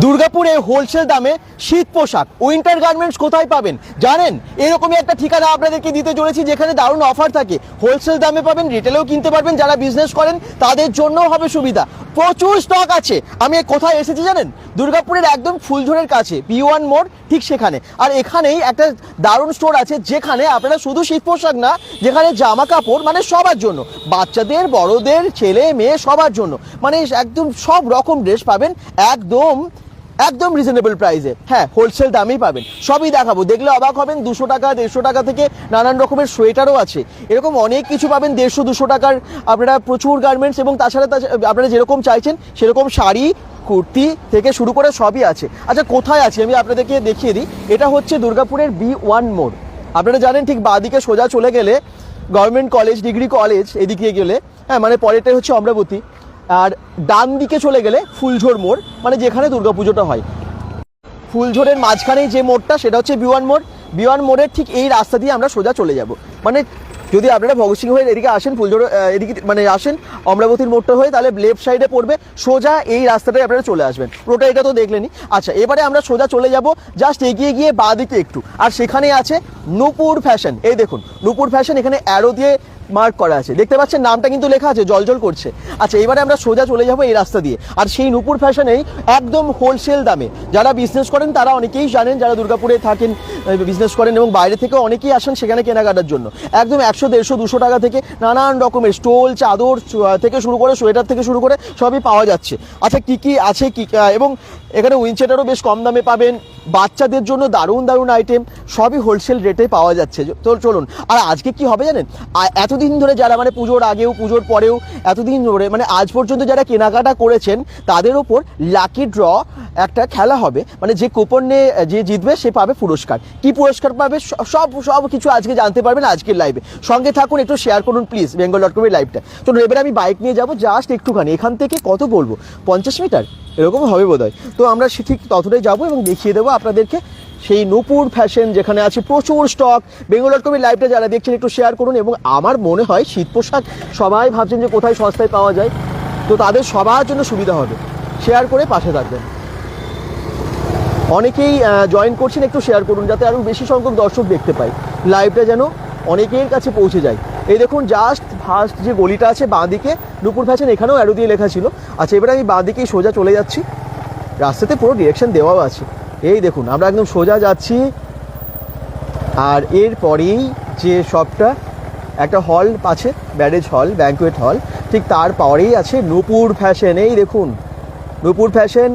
দুর্গাপুরে হোলসেল দামে শীত পোশাক উইন্টার গার্মেন্টস কোথায় পাবেন জানেন? এরকমই একটা ঠিকানা আপনাদেরকে দিতে চলেছি যেখানে দারুণ অফার থাকে। হোলসেল দামে পাবেন, রিটেলেও কিনতে পারবেন, যারা বিজনেস করেন তাদের জন্যও হবে সুবিধা। প্রচুর স্টক আছে। আমি কোথায় এসেছি জানেন? দুর্গাপুরের একদম ফুলঝোরের কাছে B1 মোড়, ঠিক সেখানে। আর এখানেই একটা দারুণ স্টোর আছে যেখানে আপনারা শুধু শীত পোশাক না, যেখানে জামা কাপড় মানে সবার জন্য, বাচ্চাদের, বড়দের, ছেলে মেয়ে সবার জন্য, মানে একদম সব রকম ড্রেস পাবেন একদম একদম রিজনেবল প্রাইসে। হ্যাঁ, হোলসেল দামেই পাবেন। সবই দেখাবো, দেখলে অবাক হবেন। 200 টাকা 150 টাকা থেকে নানান রকমের সোয়েটারও আছে। এরকম অনেক কিছু পাবেন 150-200 টাকার। আপনারা প্রচুর গার্মেন্টস এবং তাছাড়া আপনারা যেরকম চাইছেন সেরকম শাড়ি, কুর্তি থেকে শুরু করে সবই আছে। আচ্ছা, কোথায় আছে আমি আপনাদেরকে দেখিয়ে দিই। এটা হচ্ছে দুর্গাপুরের B1 মোড়। আপনারা জানেন ঠিক বাঁদিকে সোজা চলে গেলে গভর্নমেন্ট কলেজ, ডিগ্রি কলেজ, এদিকে গেলে হ্যাঁ মানে পরেরটাই হচ্ছে অমরাবতী। আর ডান দিকে চলে গেলে ফুলঝোর মোড়, মানে যেখানে দুর্গাপুজোটা হয়। ফুলঝোরের মাঝখানেই যে মোড়টা সেটা হচ্ছে B1 মোড়। B1 মোড়ের ঠিক এই রাস্তা দিয়ে আমরা সোজা চলে যাব। মানে যদি আপনারা ভগৎ সিং হয়ে এদিকে আসেন, ফুলঝোর এদিকে মানে আসেন অমরাবতীর মোড়টা হয়ে, তাহলে লেফট সাইডে পড়বে, সোজা এই রাস্তাটায় আপনারা চলে আসবেন। পুরোটা এটা তো দেখলেনি। আচ্ছা, এবারে আমরা সোজা চলে যাব জাস্ট এগিয়ে গিয়ে বাঁ দিকে একটু, আর সেখানে আছে নূপুর ফ্যাশন। এই দেখুন নূপুর ফ্যাশন, এখানে অ্যারো দিয়ে মার্ক করা আছে, দেখতে পাচ্ছেন, নামটা কিন্তু লেখা আছে, জলজল করছে। আচ্ছা, এবারে আমরা সোজা চলে যাবো এই রাস্তা দিয়ে। আর সেই নূপুর ফ্যাশনেই একদম হোলসেল দামে যারা বিজনেস করেন তারা অনেকেই জানেন, যারা দুর্গাপুরে থাকেন বিজনেস করেন এবং বাইরে থেকে অনেকেই আসেন সেখানে কেনাকাটার জন্য, একদম 100, 150, 200 টাকা থেকে নানান রকমের স্টোল, চাদর থেকে শুরু করে সোয়েটার থেকে শুরু করে সবই পাওয়া যাচ্ছে। আচ্ছা, কি কি আছে এবং এখানে উইন্ডশেটারও বেশ কম দামে পাবেন। বাচ্চাদের জন্য দারুণ দারুণ আইটেম সবই হোলসেল রেটে পাওয়া যাচ্ছে। তো চলুন। আর আজকে কি হবে জানেন? এতদিন ধরে যারা মানে পুজোর আগেও পুজোর পরেও এতদিন ধরে মানে আজ পর্যন্ত যারা কেনাকাটা করেছেন তাদের ওপর লাকি ড্র একটা খেলা হবে। মানে যে কুপন নিয়ে যে জিতবে সে পাবে পুরস্কার। কি পুরস্কার পাবে সব সব কিছু আজকে জানতে পারবেন আজকের লাইভে। সঙ্গে থাকুন, একটু শেয়ার করুন প্লিজ bengal.com এর লাইভটা। চলুন, এবারে আমি বাইক নিয়ে যাবো জাস্ট একটুখানি। এখান থেকে কত বলবো, 50 মিটার এরকম হবে বোধহয়। তো আমরা ঠিক ততটাই যাবো এবং দেখিয়ে দেবো আপনাদেরকে সেই নূপুর ফ্যাশন, যেখানে আছে প্রচুর স্টক। bengal.com এর লাইভটা যারা দেখছেন একটু শেয়ার করুন। এবং আমার মনে হয় শীত পোশাক সবাই ভাবছেন যে কোথায় সস্তায় পাওয়া যায়, তো তাদের সবার জন্য সুবিধা হবে। শেয়ার করে পাশে থাকবেন। অনেকেই জয়েন করছেন, একটু শেয়ার করুন যাতে আরও বেশি সংখ্যক দর্শক দেখতে পাই, লাইভটা যেন অনেকের কাছে পৌঁছে যায়। এই দেখুন জাস্ট ফার্স্ট যে গলিটা আছে বাঁ দিকে নূপুর ফ্যাশন, এখানেও অ্যারো দিয়ে লেখা ছিল। আচ্ছা, এবারে আমি বাঁ দিকেই সোজা চলে যাচ্ছি। রাস্তাতে পুরো ডিরেকশন দেওয়াও আছে। এই দেখুন আমরা একদম সোজা যাচ্ছি। আর এরপরেই যে শপটা, একটা হল আছে, ব্যারেজ হল, ব্যাঙ্কুয়েট হল, ঠিক তার পরেই আছে নূপুর ফ্যাশন। এই দেখুন নূপুর ফ্যাশন,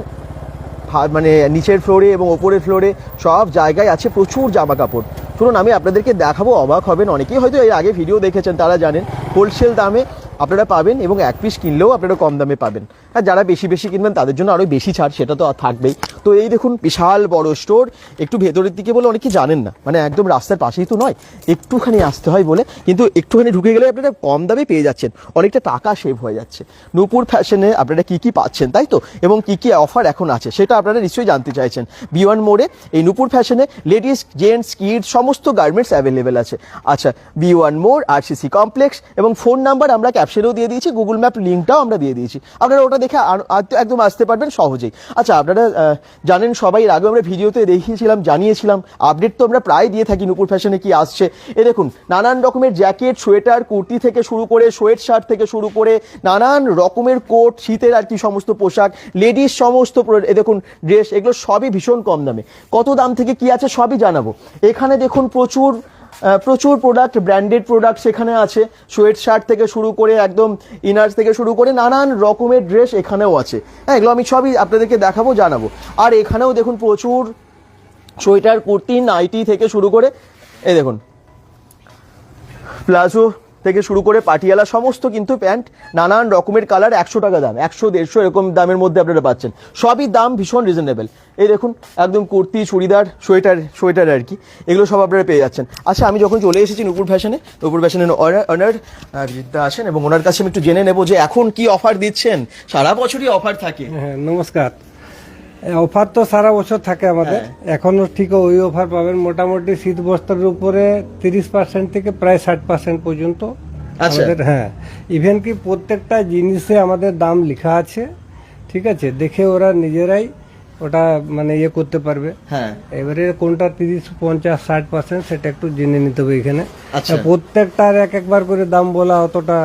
মানে নিচের ফ্লোরে এবং ওপরের ফ্লোরে সব জায়গায় আছে প্রচুর জামা কাপড়। শুনুন, আমি আপনাদেরকে দেখাবো, অবাক হবেন। অনেকেই হয়তো এর আগে ভিডিও দেখেছেন, তারা জানেন হোলসেল দামে আপনারা পাবেন এবং এক পিস কিনলেও আপনারা কম দামে পাবেন। আর যারা বেশি বেশি কিনবেন তাদের জন্য আরও বেশি ছাড়, সেটা তো থাকবেই। তো এই দেখুন বিশাল বড় স্টোর, একটু ভেতরের দিকে বলে অনেকে জানেন না, মানে একদম রাস্তার পাশেই তো নয়, একটুখানি আসতে হয় বলে, কিন্তু একটুখানি ঢুকে গেলে আপনারা কম দামে পেয়ে যাচ্ছেন, অনেকটা টাকা সেভ হয়ে যাচ্ছে। নূপুর ফ্যাশনে আপনারা কী কী পাচ্ছেন তাই তো, এবং কী কী অফার এখন আছে সেটা আপনারা নিশ্চয়ই জানতে চাইছেন। B1 মোড়ে এই নূপুর ফ্যাশনে লেডিস, জেন্টস, কিডস সমস্ত গার্মেন্টস অ্যাভেলেবেল আছে। আচ্ছা, B1 মোড়, RCC কমপ্লেক্স, এবং ফোন নাম্বার আমরা ক্যাপশনেও দিয়ে দিয়েছি, গুগল ম্যাপ লিঙ্কটাও আমরা দিয়ে দিয়েছি, আপনারা ওটা দেখে একদম আসতে পারবেন সহজেই। আচ্ছা, আপনারা জানেন সবাই, এর আগে আমরা ভিডিওতে দেখিয়েছিলাম, জানিয়েছিলাম, আপডেট তো আমরা প্রায় দিয়ে থাকি নূপুর ফ্যাশনে কি আসছে। এ দেখুন নানান রকমের জ্যাকেট, সোয়েটার, কুর্তি থেকে শুরু করে সোয়েট শার্ট থেকে শুরু করে নানান রকমের কোট, শীতের আর কি সমস্ত পোশাক, লেডিস সমস্ত, এ দেখুন ড্রেস, এগুলো সবই ভীষণ কম দামে। কত দাম থেকে কি আছে সবই জানাবো। এখানে দেখুন প্রচুর প্রোডাক্ট, ব্র্যান্ডেড প্রোডাক্ট সেখানে আছে, সোয়েট শার্ট থেকে শুরু করে একদম ইনার্স থেকে শুরু করে নানান রকমের ড্রেস এখানেও আছে। হ্যাঁ, এগুলো আমি সবই আপনাদেরকে দেখাবো, জানাবো। আর এখানেও দেখুন প্রচুর সোয়েটার, কুর্তি, নাইটি থেকে শুরু করে এই দেখুন প্লাজো থেকে শুরু করে পাটিয়ালা সমস্ত কিন্তু প্যান্ট, নানান রকমের কালার, 100 টাকা দাম, 100, 150 এরকম দামের মধ্যে আপনারা পাচ্ছেন। সবই দাম ভীষণ রিজনেবল। এই দেখুন একদম কুর্তি, চুড়িদার, সোয়েটার আর কি, এগুলো সব আপনারা পেয়ে যাচ্ছেন। আচ্ছা, আমি যখন চলে এসেছি নূপুর ফ্যাশনে, নূপুর ফ্যাশনের অনার বিদ্যা আসেন এবং ওনার কাছে আমি একটু জেনে নেবো যে এখন কি অফার দিচ্ছেন। সারা বছরই অফার থাকে। হ্যাঁ, নমস্কার। অফার তো সারা বছর থাকে আমাদের, এখনো ঠিক ওই অফার পাবেন। মোটামুটি শীত বস্ত্রের উপরে 30% থেকে প্রায় 60% পর্যন্ত আমাদের। হ্যাঁ, ইভেন কি প্রত্যেকটা জিনিসে আমাদের দাম লেখা আছে, ঠিক আছে, দেখে ওরা নিজেরাই ওটা মানে ইয়ে করতে পারবে। হ্যাঁ এবারে কোনটা 30, 50, 60% সেটা একটু জেনে নিতে হবে এখানে। আচ্ছা। প্রত্যেকটার এক একবার করে দাম বলা অতটা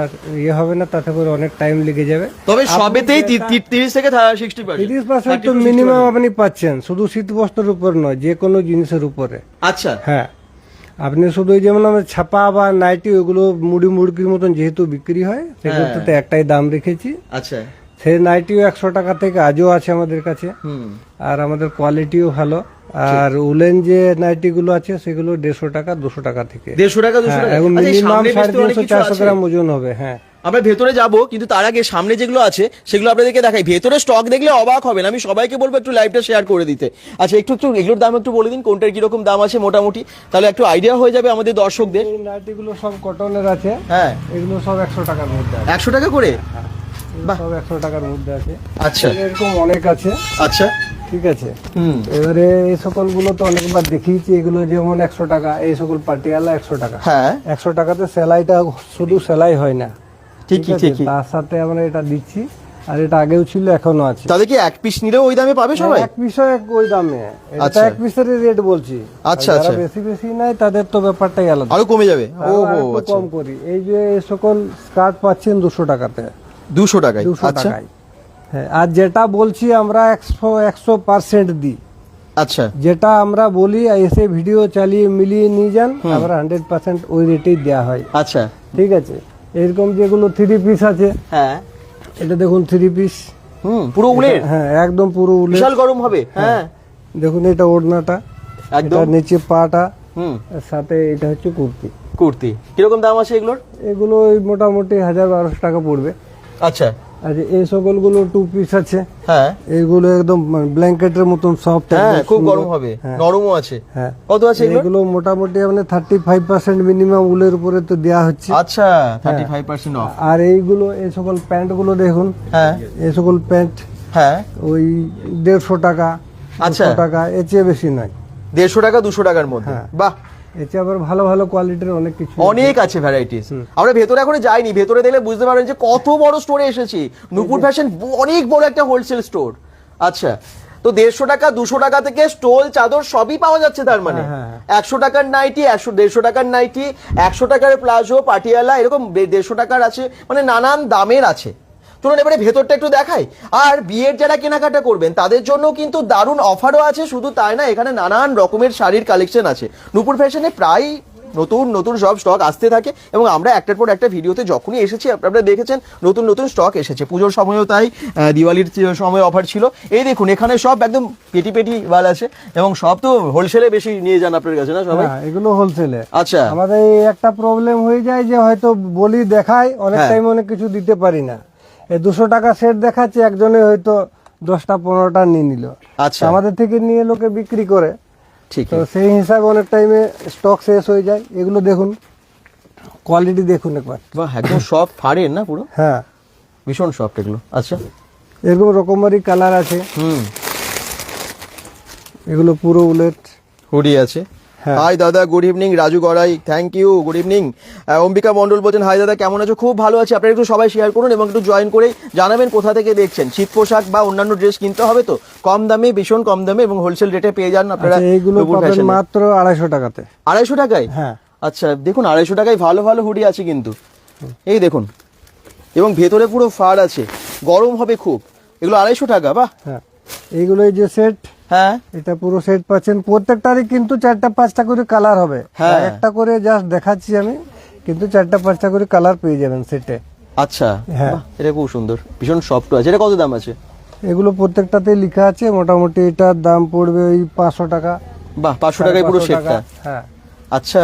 ইয়ে হবে না, তাতে করে অনেক টাইম লেগে যাবে। তবে সবেতেই 30 থেকে 60%। 30% তো মিনিমাম আপনি পাচ্ছেন, শুধু শীত বস্ত্রের উপর নয়, যে কোনো জিনিসের উপরে। আচ্ছা হ্যাঁ, আপনি শুধু এই যেমন আমরা ছাপা বা নাইটি ওগুলো মুড়কির মতন যেহেতু বিক্রি হয়, সেগুলোতে একটাই দাম রেখেছি। আচ্ছা সেই নাইটিও 100 টাকা থেকে আজও আছে আমাদের কাছে, আর আমাদের কোয়ালিটিও ভালো। আর উলেন যে নাইটি গুলো আছে সেগুলো 150 টাকা 200 টাকা থেকে। 150 টাকা 200 টাকা এবং আচ্ছা, এই মিনিমাম সামনে বেশ তো অনেক 350 কিছু 400 আছে। গ্রাম ওজন হবে। হ্যাঁ, আমরা ভেতরে যাব, কিন্তু তার আগে সামনে যেগুলো আছে সেগুলো আপনাদেরকে দেখাই। ভেতরে স্টক দেখলে অবাক হবেন। আমি সবাইকে বলবো একটু লাইভটা শেয়ার করে দিতে। আচ্ছা, একটু এগুলোর দাম একটু বলে দিন, কোনটার কিরকম দাম আছে মোটামুটি, তাহলে একটু আইডিয়া হয়ে যাবে আমাদের দর্শকদের। এই নাইটি গুলো সব কটনের আছে। হ্যাঁ, এগুলো সব 100 টাকার মধ্যে আছে। 100 টাকা করে? এগুলো সব 100 টাকার মধ্যে আছে। আচ্ছা এরকম অনেক আছে। আচ্ছা ঠিক আছে। এবারে এই সকল গুলো তো অনেকবার দেখিয়েছি। এগুলো যেমন 100 টাকা, এই সকল পাটিয়ালা 100 টাকা। হ্যাঁ 100 টাকাতে সেলাইটা শুধু সেলাই হয় না, ঠিকই আছে? ঠিকই। তার সাথে আমরা এটা দিচ্ছি, আর এটা আগেও ছিল এখনো আছে। তাহলে কি এক পিস নিলেও ওই দামে পাবে সবাই? এক পিসও ওই দামে, এটা আচ্ছা। এক পিসের রেট বলছি। আচ্ছা, আর যারা আচ্ছা। বেশি বেশি নাই তাদের তো ব্যাপারটাই আলাদা, আরো কমে যাবে। ও আরো একটু আচ্ছা, কম করি। এই যে এই সকল স্কার্ট পাচ্ছেন 200 টাকাতে, 200 টাকায়। 200 আচ্ছা টাকায়। হ্যাঁ, আর যেটা বলছি আমরা 100% দিই। আচ্ছা যেটা আমরা বলি এসে ভিডিও চালিয়ে মিলিয়ে নিয়ে যান, আমরা 100% ওই রেটেই দেওয়া হয়। আচ্ছা। ঠিক আছে। এরকম যেগুলো 3 পিস আছে, হ্যাঁ এটা দেখুন 3 পিস। পুরো উলের? হ্যাঁ, একদম পুরো উলের। বিশাল গরম হবে। হ্যাঁ দেখুন এটা ওড়নাটা, একদম। এটার নিচে পাটা, হুম। সাথে এটা হচ্ছে কুর্তি। কুর্তি কিরকম দাম আছে এগুলোর? এগুলো ওই মোটামুটি 1000-1200 টাকা পড়বে। আচ্ছা। আর এই সকলগুলো 2 পিস আছে। হ্যাঁ এইগুলো একদম ব্ল্যাঙ্কেটের মতন সফট। হ্যাঁ, খুব গরম হবে, নরমও আছে। হ্যাঁ, কত আছে এগুলো? এগুলো মোটামুটি মানে 35% মিনিমাম উলের উপরে তো দেওয়া হচ্ছে। আচ্ছা, 35% অফ। আর এইগুলো এই সকল প্যান্ট গুলো দেখুন। হ্যাঁ এই সকল প্যান্ট হ্যাঁ। ওই 150 টাকা, আচ্ছা। 200 টাকা, এর চেয়ে বেশি নয়। 150 টাকা 200 টাকার মধ্যে? হ্যাঁ। বাহ, এর চেয়ে আবার ভালো ভালো কোয়ালিটির অনেক কিছু অনেক আছে ভ্যারাইটিস। আমরা ভেতরে এখনো যাইনি, ভেতরে দেখলে বুঝতে পারবেন যে কত বড় স্টোরে এসেছি। নূপুর ফ্যাশন অনেক বড় একটা হোলসেল স্টোর। আচ্ছা, তো 150 টাকা 200 টাকা থেকে স্টোল চাদর সবই পাওয়া যাচ্ছে। তার মানে 100 টাকার নাইটি, 150 টাকার নাইটি, 100 টাকার প্লাজো, পাটিয়ালা, এরকম 150 টাকার আছে, মানে নানান দামের আছে। চলুন এবারে ভেতরটা একটু দেখাই। আর বিয়ের যারা কেনাকাটা করবেন তাদের জন্য কিন্তু দারুণ অফারও আছে। শুধু তাই না, এখানে নানান রকমের শাড়ির কালেকশন আছে। নূপুর ফ্যাশনে প্রায় নতুন নতুন সব স্টক আসতে থাকে, এবং আমরা একটার পর একটা ভিডিওতে যখনই এসেছি আপনারা দেখেছেন নতুন নতুন স্টক এসেছে। পুজোর সময়ও তাই, দিওয়ালির সময় অফার ছিল। এই দেখুন এখানে সব একদম পেটি পেটি মাল আছে, এবং সব তো হোলসেলে বেশি নিয়ে যান আপনার কাছে না সবাই? এগুলো হোলসেলে। আচ্ছা। আমাদের এই একটা প্রবলেম হয়ে যায় যে হয়তো বলি দেখাই অনেক টাইম অনেক কিছু দিতে পারি না। এই 200 টাকা সেট দেখাচ্ছে, একজনে হয়তো 10টা 15টা নিয়ে নিল। আচ্ছা। আমাদের থেকে নিয়ে লোকে বিক্রি করে, ঠিক। তো সেই হিসাবে অনেক টাইমে স্টক শেষ হয়ে যায়। এগুলো দেখুন, কোয়ালিটি দেখুন একবার। বাহ, একদম সব ফাড়ের না পুরো? হ্যাঁ, ভীষণ সফট এগুলো। আচ্ছা। এরকম রকমারি কালার আছে। এগুলো পুরো উলেট হুডি আছে। হ্যাঁ। হাই দাদা, good evening. Raju Garai, thank you, good evening. Ambika Mondal বলছেন হাই দাদা, কেমন আছো? খুব ভালো আছি। আপনারা একটু সবাই শেয়ার করুন এবং একটু জয়েন করে জানাবেন কোথা থেকে দেখছেন। শীত পোশাক বা অন্যান্য ড্রেস কিনতে হবে তো কম দামে, ভীষণ কম দামে এবং হোলসেল রেটে পেয়ে যান আপনারা। এইগুলো নূপুর পাবেন ফ্যাশনে। মাত্র 250 টাকাতে। 250 টাকায়? হ্যাঁ। আচ্ছা, দেখুন 250 টাকায় ভালো ভালো হুডি আছে কিন্তু। এই দেখুন, এবং ভেতরে পুরো ফাড় আছে, গরম হবে খুব। এগুলো 250 টাকা? বাহ। হ্যাঁ, এইগুলো এই যে সেট, হ্যাঁ এটা পুরো সেট পাচ্ছেন। প্রত্যেকটারই কিন্তু 4টা-5টা করে কালার হবে। হ্যাঁ। একটা করে জাস্ট দেখাচ্ছি আমি, কিন্তু 4টা-5টা করে কালার পেয়ে যাবেন সেটে। আচ্ছা। হ্যাঁ। বাহ, এটা খুব সুন্দর, ভীষণ সফট আছে। এটা কত দাম আছে? এগুলো প্রত্যেকটাতে লেখা আছে, মোটামুটি এটার দাম পড়বে ওই 500 টাকা। বাহ, 500 টাকায় পুরো 500 টাকা। সেটটা? হ্যাঁ। আচ্ছা,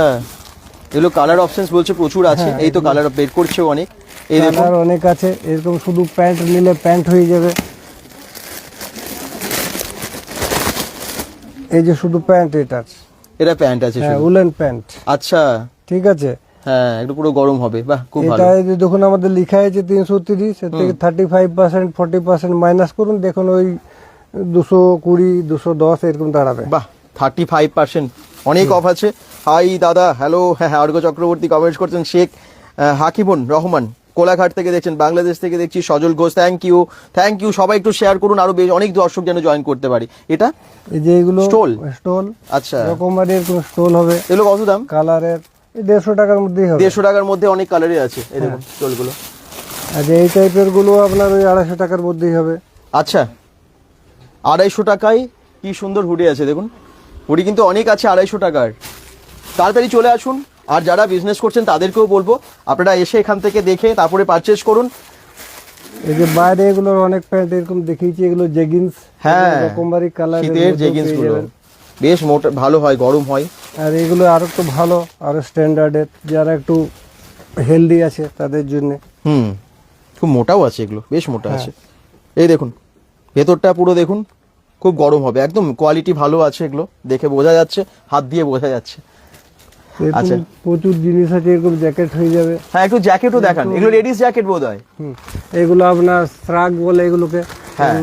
এগুলো কালার অপশনস বলছে প্রচুর আছে। এই তো কালার বের করছে অনেক। এই দেখুন কালার অনেক আছে। এরকম শুধু প্যান্ট নিলে প্যান্ট হয়ে যাবে। এই যে শুধু প্যান্ট, এটা প্যান্ট আছে শুধু? Woollen pant. আচ্ছা, ঠিক আছে। হ্যাঁ, একটু পুরো গরম হবে। বাহ, খুব ভালো। এটা এই যে দেখুন আমাদের লেখা আছে 330, এর থেকে 35% 40% মাইনাস করুন, দেখুন ওই 220 210 এরকম দাঁড়াবে। বাহ, 35% অনেক অফ আছে। হাই দাদা, হ্যালো। হ্যাঁ, অর্ঘ্য চক্রবর্তী কমেন্টস করছেন। শেখ হাকিবুন রহমান, কোলাঘাট থেকে দেখছেন, বাংলাদেশ থেকে দেখছি সজল ঘোষ, থ্যাংক ইউ। সবাই একটু শেয়ার করুন, আরো অনেক দর্শক যেন জয়েন করতে পারি। এটা এই যে এগুলো স্টোল। আচ্ছা, রকমারি এরকম স্টোল হবে। এগুলো কত দাম? কালারের 150 টাকার মধ্যেই হবে। 150 টাকার মধ্যে অনেক কালারই আছে, এই দেখুন স্টোলগুলো। আর এই টাইপের গুলো আপনার ওই 250 টাকার মধ্যেই হবে। আচ্ছা, 250 টাকায় কি সুন্দর হুডি আছে দেখুন। হুডি কিন্তু অনেক আছে 250 টাকার। তাড়াতাড়ি চলে আসুন। আর যারা বিজনেস করছেন তাদেরকেও বলবো আপনারা এসে এখান থেকে দেখে তারপরে পারচেজ করুন। এই যে বাইরে এগুলোর অনেক প্যান্ট এরকম দেখিয়েছি, এগুলো জেগিন্স। হ্যাঁ, রকমারি কালার, শীতের জেগিন্স গুলো বেশ মোটা, ভালো হয়, গরম হয়। আর এগুলো আরো একটু ভালো, আরো স্ট্যান্ডার্ডের, যারা একটু হেলদি আছে তাদের জন্য। খুব মোটাও আছে, এগুলো বেশ মোটা আছে। এই দেখুন ভেতরটা পুরো দেখুন, খুব গরম হবে, একদম কোয়ালিটি ভালো আছে, এগুলো দেখে বোঝা যাচ্ছে, হাত দিয়ে বোঝা যাচ্ছে। আচ্ছা, প্রচুর জিনিস আছে, এরকম জ্যাকেট হয়ে যাবে। হ্যাঁ, একটু জ্যাকেটও দেখান। এগুলো লেডিস জ্যাকেট বোধ হয়। এগুলো আপনার শ্রাগ বলে এগুলোকে, হ্যাঁ,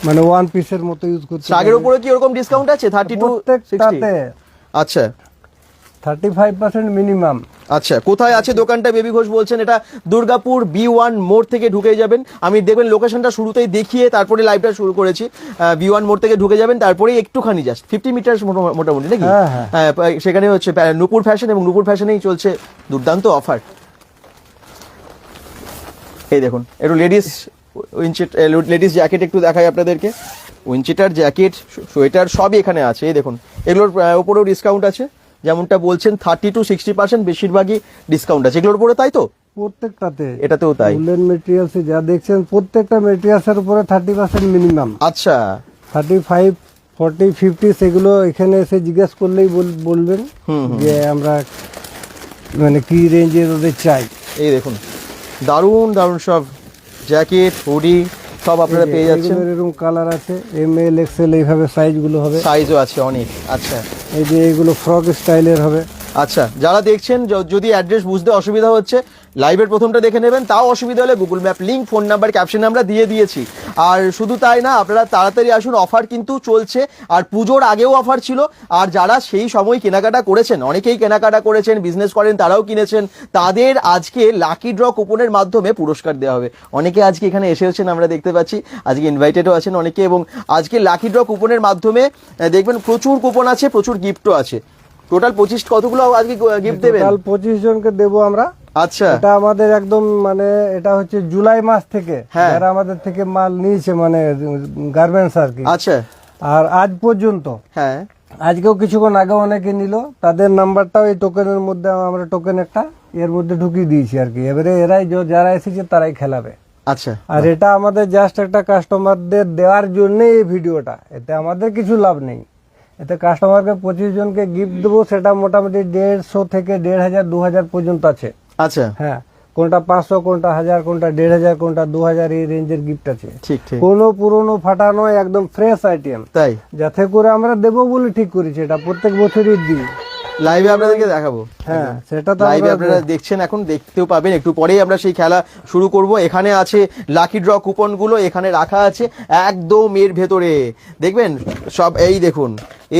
মানে ওয়ান পিসের মতো ইউজ করতে। শ্রাগের উপরে কি ওরকম ডিসকাউন্ট আছে? 30 to 60? আচ্ছা, 35% মিনিমাম। আচ্ছা, কোথায় আছে দোকানটা? বেবি ঘোষ বলছেন এটা দুর্গাপুর B1 মোড় থেকে ঢুকে যাবেন। আমি দেখবেন লোকেশনটা শুরুতেই দেখিয়ে তারপরে লাইভটা শুরু করেছি। B1 মোড় থেকে ঢুকে যাবেন, তারপরে একটুখানি জাস্ট 50 মিটার মোটামুটি নাকি? হ্যাঁ, সেখানে হচ্ছে নূপুর ফ্যাশন, এবং নূপুর ফ্যাশনেই চলছে দুর্দান্ত অফার। এই দেখুন একটু লেডিস জ্যাকেট একটু দেখাই আপনাদেরকে। উইনচিটার জ্যাকেট, সোয়েটার সবই এখানে আছে। এই দেখুন এগুলোর উপরেও ডিসকাউন্ট আছে, যেমনটা বলছেন 30 to 60% বেশিরভাগই ডিসকাউন্ট আছে এগুলোর উপরে, তাই তো? প্রত্যেকটাতে, এটাতেও তাই। উলেন ম্যাটেরিয়ালস যা দেখছেন প্রত্যেকটা ম্যাটেরিয়ালসের উপরে 30% মিনিমাম। আচ্ছা, 35, 40, 50 সেগুলো এখানে এসে জিজ্ঞেস করলেই বলবেন যে আমরা মানে কি রেঞ্জের ওদের চাই। এই দেখুন দারুণ দারুণ সব জ্যাকেট, হুডি সব আপনারা পেয়ে যাচ্ছেন। এরকম কালার আছে, ML XL এইভাবে সাইজ গুলো হবে, সাইজও আছে অনেক। আচ্ছা, এই যে এগুলো ফ্রক স্টাইলের হবে। আচ্ছা, যারা দেখছেন যদি অ্যাড্রেস বুঝতে অসুবিধা হচ্ছে, লাইভের প্রথমটা দেখে নেবেন, তাও অসুবিধা হলে Google map link, phone number ক্যাপশনে আমরা দিয়ে দিয়েছি। আর শুধু তাই না, আপনারা তাড়াতাড়ি আসুন, অফার কিন্তু চলছে। আর পুজোর আগেও অফার ছিল। আর যারা সেই সময় কেনাকাটা করেছেন, অনেকেই কেনাকাটা করেছেন, বিজনেস করেন, তারাও কিনেছেন, তাদের আজকে লাকি ড্র কুপনের মাধ্যমে পুরস্কার দেওয়া হবে। অনেকে আজকে এখানে এসেছেন, আমরা দেখতে পাচ্ছি আজকে ইনভাইটেডও আছেন অনেকে, এবং আজকে লাকি ড্র কুপনের মাধ্যমে দেখবেন প্রচুর কুপন আছে, প্রচুর গিফটও আছে। টোটাল 25 কতগুলো আজকে গিফট দেবেন? টোটাল 25 জনকে দেবো আমরা। আচ্ছা, এটা আমাদের একদম মানে এটা হচ্ছে জুলাই মাস থেকে যারা আমাদের থেকে মাল নিয়েছে, মানে গার্মেন্টস আর কি। আচ্ছা, আর আজ পর্যন্ত, হ্যাঁ, আজকেও কিছুক্ষণ আগে অনেকে নিল, তাদের নাম্বারটাও এই টোকেনের মধ্যে আমরা টোকেন একটা এর মধ্যে ঢুকিয়ে দিয়েছি আর কি। এবারে এরাই যারা এসেছে তারাই খেলাবে। আচ্ছা, আর এটা আমাদের জাস্ট একটা কাস্টমারদের দেওয়ার জন্য এই ভিডিওটা, এতে আমাদের কিছু লাভ নেই। এতে কাস্টমারকে 25 জনকে গিফট দেবো, সেটা মোটামুটি 150 থেকে 1500, 2000 পর্যন্ত আছে। আচ্ছা, হ্যাঁ, কোনটা 500, কোনটা 1000, কোনটা 1500, কোনটা 2000, এই রেঞ্জের গিফট আছে। ঠিক ঠিক, কোনো পুরনো ফাটা নয়, একদম ফ্রেশ আইটেম, তাই যাতে করে আমরা দেবো বলে ঠিক করেছি। এটা প্রত্যেক বছরই দিই, লাইভে আপনাদেরকে দেখাবো। হ্যাঁ, সেটা তো লাইভে আপনারা দেখছেন, এখন দেখতেও পাবেন। একটু পরেই আমরা সেই খেলা শুরু করব। এখানে আছে লাকি ড্র কুপন গুলো, এখানে রাখা আছে একদম এর ভেতরে, দেখবেন সব। এই দেখুন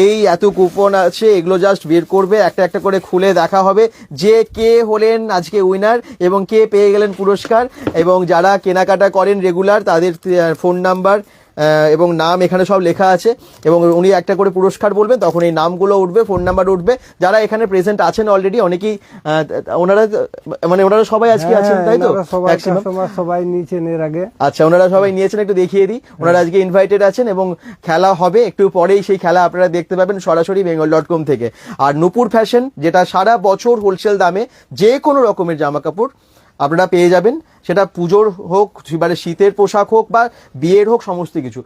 এই এত কুপন আছে, এগুলো জাস্ট বের করবে, একটা একটা করে খুলে দেখা হবে যে কে হলেন আজকে উইনার এবং কে পেয়ে গেলেন পুরস্কার। এবং যারা কেনাকাটা করেন রেগুলার, তাদের ফোন নাম্বার এবং নাম এখানে সব লেখা আছে, এবং উনি একটা করে পুরস্কার বলবেন, তখন এই নামগুলো উঠবে, ফোন নাম্বার উঠবে। যারা এখানে প্রেজেন্ট আছেন অলরেডি, অনেকেই ওনারা সবাই আজকে আছেন, তাই তো? সবাই নিয়েছেন এর আগে। আচ্ছা, ওনারা সবাই নিয়েছেন, একটু দেখিয়ে দিই। ওনারা আজকে ইনভাইটেড আছেন এবং খেলা হবে একটু পরেই। সেই খেলা আপনারা দেখতে পাবেন সরাসরি bengal.com থেকে। আর নূপুর ফ্যাশন, যেটা সারা বছর হোলসেল দামে যে কোনো রকমের জামা কাপড় আপনারা পেয়ে যাবেন, সেটা পুজোর হোক, এবারে শীতের পোশাক হোক বা বিয়ের হোক, সমস্ত কিছু।